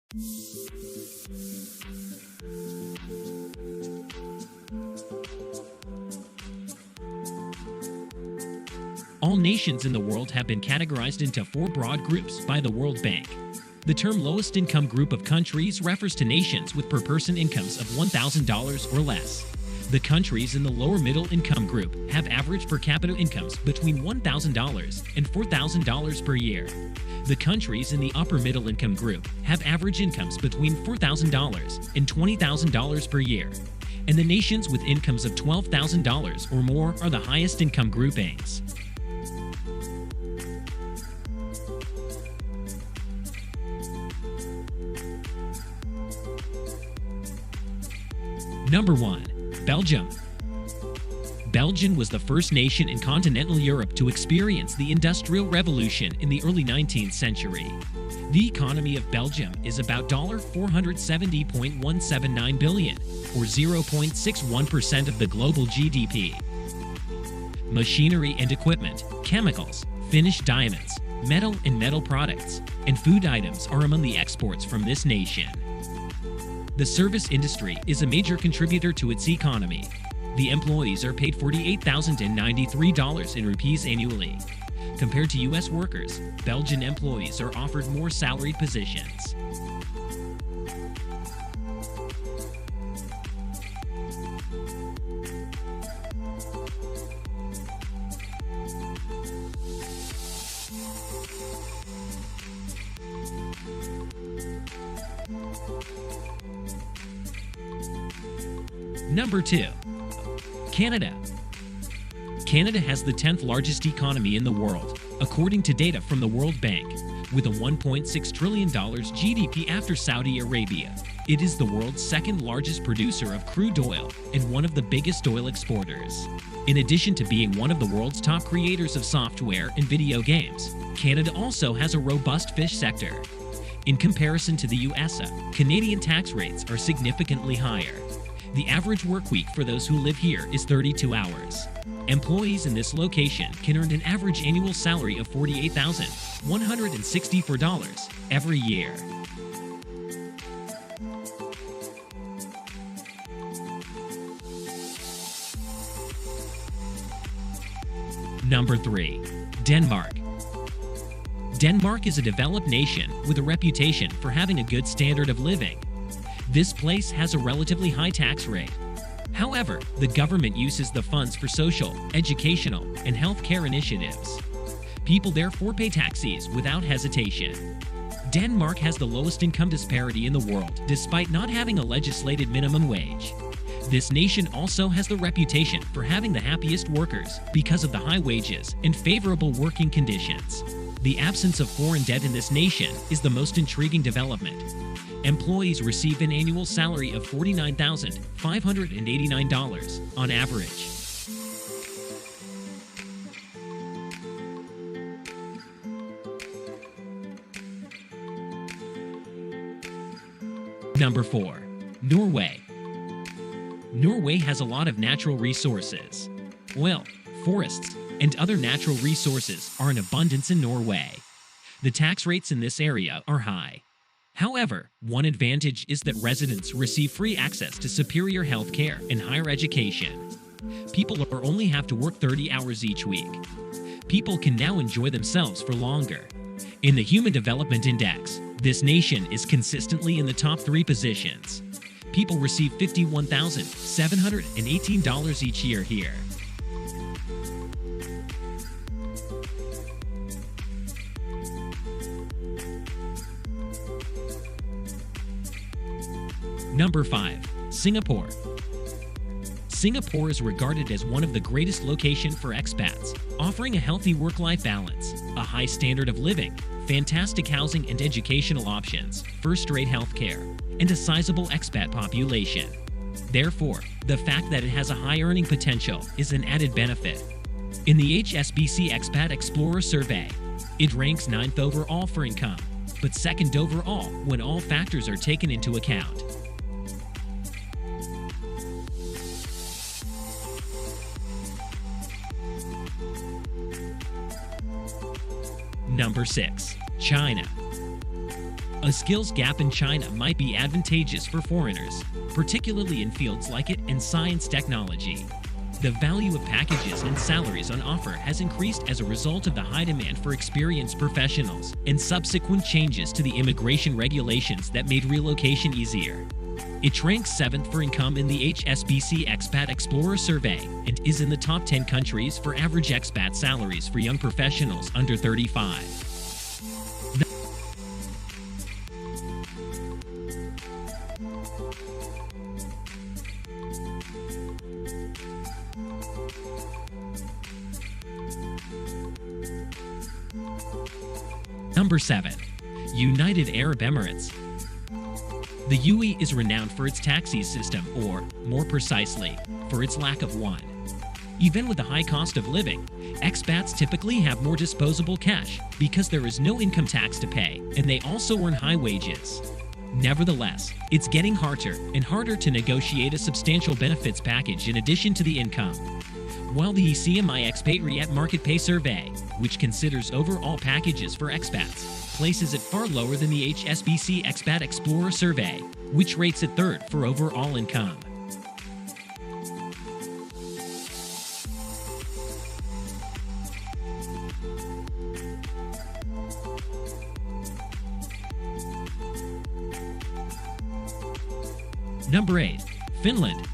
All nations in the world have been categorized into four broad groups by the World Bank. The term lowest income group of countries refers to nations with per person incomes of $1,000 or less. The countries in the lower middle income group have average per capita incomes between $1,000 and $4,000 per year. The countries in the upper middle income group have average incomes between $4,000 and $20,000 per year. And the nations with incomes of $12,000 or more are the highest income groupings. Number 1. Belgium. Belgium was the first nation in continental Europe to experience the Industrial Revolution in the early 19th century. The economy of Belgium is about $470.179 billion, or 0.61% of the global GDP. Machinery and equipment, chemicals, finished diamonds, metal and metal products, and food items are among the exports from this nation. The service industry is a major contributor to its economy. The employees are paid $48,093 in rupees annually. Compared to U.S. workers, Belgian employees are offered more salaried positions. Number 2. Canada. Canada has the 10th largest economy in the world, according to data from the World Bank, with a $1.6 trillion GDP after Saudi Arabia. It is the world's second largest producer of crude oil and one of the biggest oil exporters. In addition to being one of the world's top creators of software and video games, Canada also has a robust fish sector. In comparison to the US, Canadian tax rates are significantly higher. The average work week for those who live here is 32 hours. Employees in this location can earn an average annual salary of $48,164 every year. Number 3. Denmark. Denmark is a developed nation with a reputation for having a good standard of living. This place has a relatively high tax rate. However, the government uses the funds for social, educational, and health care initiatives. People therefore pay taxes without hesitation. Denmark has the lowest income disparity in the world, despite not having a legislated minimum wage. This nation also has the reputation for having the happiest workers because of the high wages and favorable working conditions. The absence of foreign debt in this nation is the most intriguing development. Employees receive an annual salary of $49,589 on average. Number 4. Norway. Norway has a lot of natural resources. Oil, forests, and other natural resources are in abundance in Norway. The tax rates in this area are high. However, one advantage is that residents receive free access to superior health care and higher education. People only have to work 30 hours each week. People can now enjoy themselves for longer. In the Human Development Index, this nation is consistently in the top 3 positions. People receive $51,718 each year here. Number 5. Singapore. Singapore is regarded as one of the greatest locations for expats, offering a healthy work-life balance, a high standard of living, fantastic housing and educational options, first-rate healthcare, and a sizable expat population. Therefore, the fact that it has a high earning potential is an added benefit. In the HSBC Expat Explorer survey, it ranks 9th overall for income, but 2nd overall when all factors are taken into account. Number 6. China. A skills gap in China might be advantageous for foreigners, particularly in fields like IT and science technology. The value of packages and salaries on offer has increased as a result of the high demand for experienced professionals and subsequent changes to the immigration regulations that made relocation easier. It ranks 7th for income in the HSBC Expat Explorer survey and is in the top 10 countries for average expat salaries for young professionals under 35. Number 7. United Arab Emirates. The UAE is renowned for its taxi system, or, more precisely, for its lack of one. Even with the high cost of living, expats typically have more disposable cash because there is no income tax to pay, and they also earn high wages. Nevertheless, it's getting harder and harder to negotiate a substantial benefits package in addition to the income. While the CMI Expatriate Market Pay Survey, which considers overall packages for expats, places it far lower than the HSBC Expat Explorer Survey, which rates it 3rd for overall income. Number 8. Finland.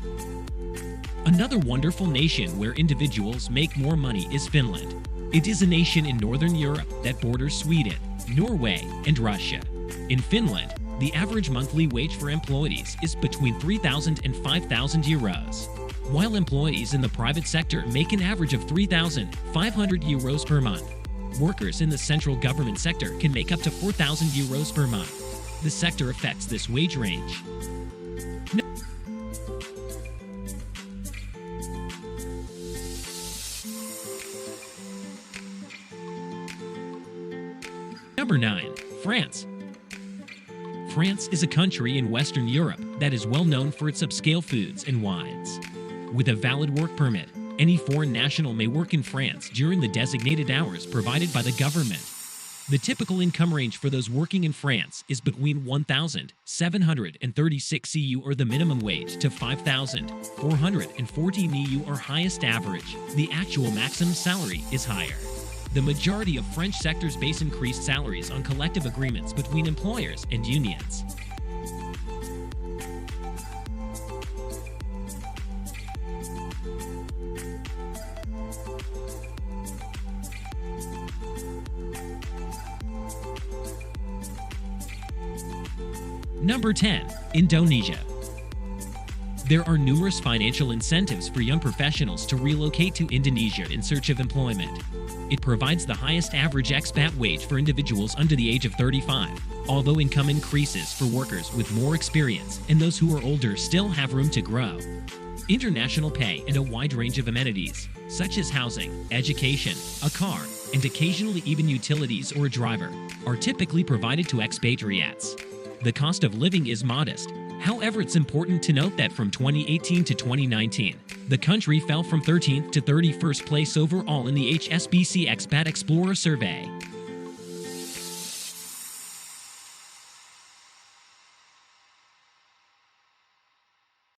Another wonderful nation where individuals make more money is Finland. It is a nation in Northern Europe that borders Sweden, Norway, and Russia. In Finland, the average monthly wage for employees is between 3,000 and 5,000 euros, while employees in the private sector make an average of 3,500 euros per month. Workers in the central government sector can make up to 4,000 euros per month. The sector affects this wage range. Number 9. France. France is a country in Western Europe that is well known for its upscale foods and wines. With a valid work permit, any foreign national may work in France during the designated hours provided by the government. The typical income range for those working in France is between 1,736 EU or the minimum wage to 5,414 EU or highest average. The actual maximum salary is higher. The majority of French sectors base increased salaries on collective agreements between employers and unions. Number 10. Indonesia. There are numerous financial incentives for young professionals to relocate to Indonesia in search of employment. It provides the highest average expat wage for individuals under the age of 35, although income increases for workers with more experience and those who are older still have room to grow. International pay and a wide range of amenities, such as housing, education, a car, and occasionally even utilities or a driver, are typically provided to expatriates. The cost of living is modest. However, it's important to note that from 2018 to 2019, the country fell from 13th to 31st place overall in the HSBC Expat Explorer survey.